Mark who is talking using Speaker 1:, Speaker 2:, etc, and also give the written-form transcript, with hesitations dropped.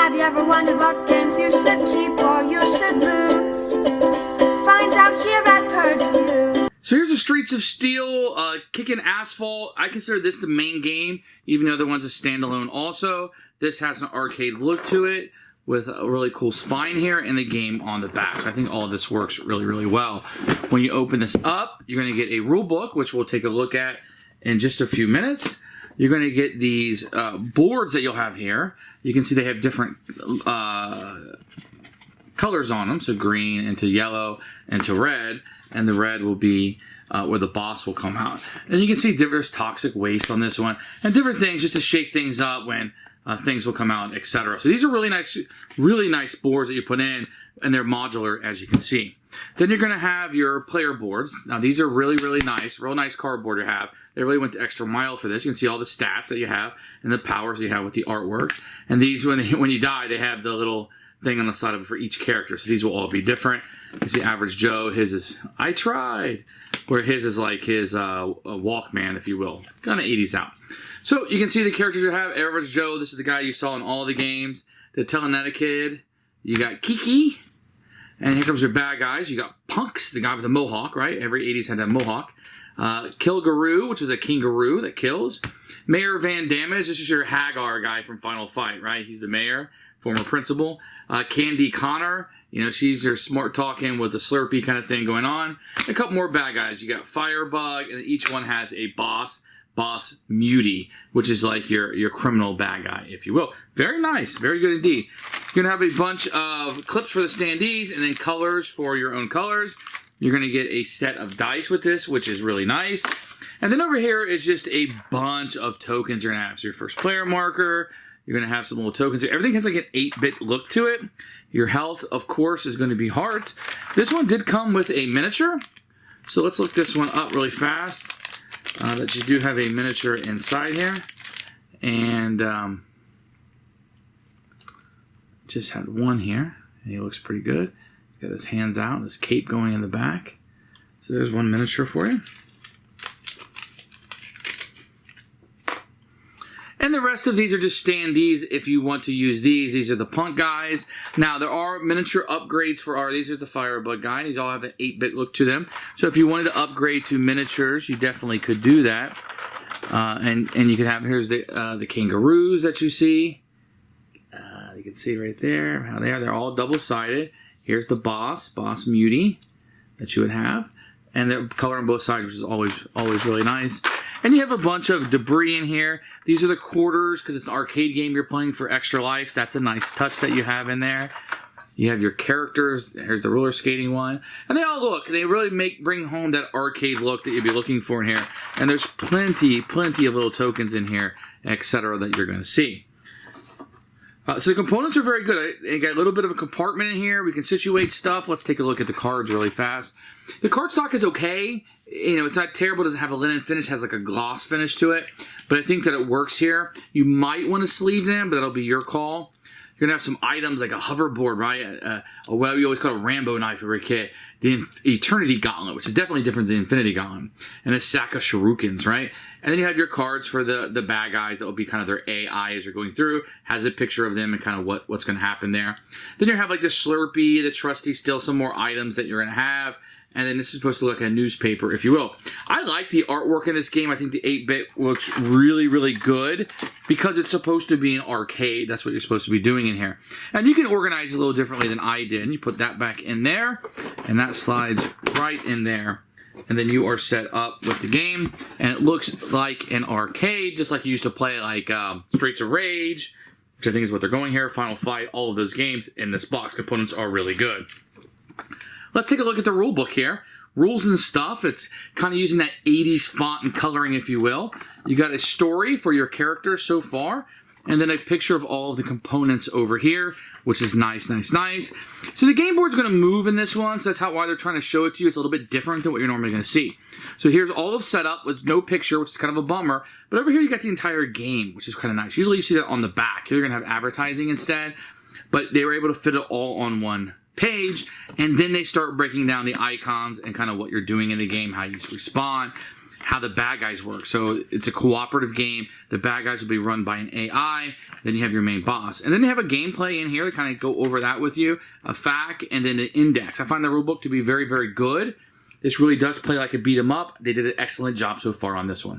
Speaker 1: Have you ever wondered what games you should keep or you should lose? Find out here at Purge Review.
Speaker 2: So here's the Streets of Steel, Kickin Asphalt. I consider this the main game, even though the other one's a standalone also. This has an arcade look to it with a really cool spine here and the game on the back. So I think all of this works really, really well. When you open this up, you're going to get a rule book, which we'll take a look at in just a few minutes. You're going to get these boards that you'll have here. You can see they have different colors on them, so green into yellow into red, and the red will be where the boss will come out. And you can see there's toxic waste on this one, and different things just to shake things up when things will come out, etc. So these are really nice boards that you put in, and they're modular, as you can see. Then you're going to have your player boards. Now these are really, really nice, real nice cardboard to have. They really went the extra mile for this. You can see all the stats that you have and the powers you have with the artwork. And these, when you die, they have the little thing on the side of it for each character. So these will all be different. You see Average Joe, his is I tried, where his is like his Walkman, if you will. Kind of 80s out. So you can see the characters you have. Average Joe, this is the guy you saw in all the games. The Teleneta Kid. You got Kiki. And here comes your bad guys. You got Punks, the guy with the mohawk, right? Every 80s had that mohawk. Kilgaroo, which is a kangaroo that kills. Mayor Van Damage, this is your Hagar guy from Final Fight, right? He's the mayor, former principal. Candy Connor, you know, she's your smart talking with the Slurpee kind of thing going on. A couple more bad guys. You got Firebug, and each one has a boss Muty, which is like your criminal bad guy, if you will. Very nice, very good indeed. You're going to have a bunch of clips for the standees and then colors for your own colors. You're going to get a set of dice with this, which is really nice. And then over here is just a bunch of tokens you're going to have. So your first player marker, you're going to have some little tokens. Everything has like an 8-bit look to it. Your health, of course, is going to be hearts. This one did come with a miniature. So let's look this one up really fast. That you do have a miniature inside here. And just had one here, and he looks pretty good. He's got his hands out, his cape going in the back. So there's one miniature for you. And the rest of these are just standees if you want to use these. These are the punk guys. Now, there are miniature upgrades for these are the Firebug guy. These all have an 8-bit look to them. So if you wanted to upgrade to miniatures, you definitely could do that. And you can have, here's the kangaroos that you see. You can see right there how they are. They're all double-sided. Here's the boss Muty that you would have. And they're colored on both sides, which is always really nice. And you have a bunch of debris in here. These are the quarters, because it's an arcade game you're playing for extra life. So that's a nice touch that you have in there. You have your characters. Here's the roller skating one. And they all look. They really bring home that arcade look that you'd be looking for in here. And there's plenty of little tokens in here, etc. that you're going to see. So the components are very good. You got a little bit of a compartment in here. We can situate stuff. Let's take a look at the cards really fast. The cardstock is okay. You know, it's not terrible. It doesn't have a linen finish. It has like a gloss finish to it. But I think that it works here. You might want to sleeve them, but that'll be your call. You're going to have some items like a hoverboard, right? What we always call a Rambo knife for a kid. The Eternity Gauntlet, which is definitely different than the Infinity Gauntlet. And a sack of shurikens, right? And then you have your cards for the bad guys. That will be kind of their AI as you're going through. Has a picture of them and kind of what's going to happen there. Then you have like the Slurpee, the Trusty, still some more items that you're going to have. And then this is supposed to look like a newspaper, if you will. I like the artwork in this game. I think the 8-bit looks really, really good because it's supposed to be an arcade. That's what you're supposed to be doing in here. And you can organize it a little differently than I did. You put that back in there, and that slides right in there. And then you are set up with the game. And it looks like an arcade, just like you used to play like Streets of Rage, which I think is what they're going here, Final Fight, all of those games in this box. Components are really good. Let's take a look at the rule book here. Rules and stuff. It's kind of using that 80s font and coloring, if you will. You got a story for your characters so far. And then a picture of all of the components over here, which is nice. So the game board's going to move in this one. So that's why they're trying to show it to you. It's a little bit different than what you're normally going to see. So here's all of setup with no picture, which is kind of a bummer. But over here you got the entire game, which is kind of nice. Usually you see that on the back. Here you're going to have advertising instead. But they were able to fit it all on one page, and then they start breaking down the icons and kind of what you're doing in the game, how you respond, how the bad guys work. So it's a cooperative game. The bad guys will be run by an AI, Then you have your main boss. And then they have a gameplay in here to kind of go over that with you, a FAQ, and then an index. I find the rulebook to be very, very good. This really does play like a beat 'em up. They did an excellent job so far on this one.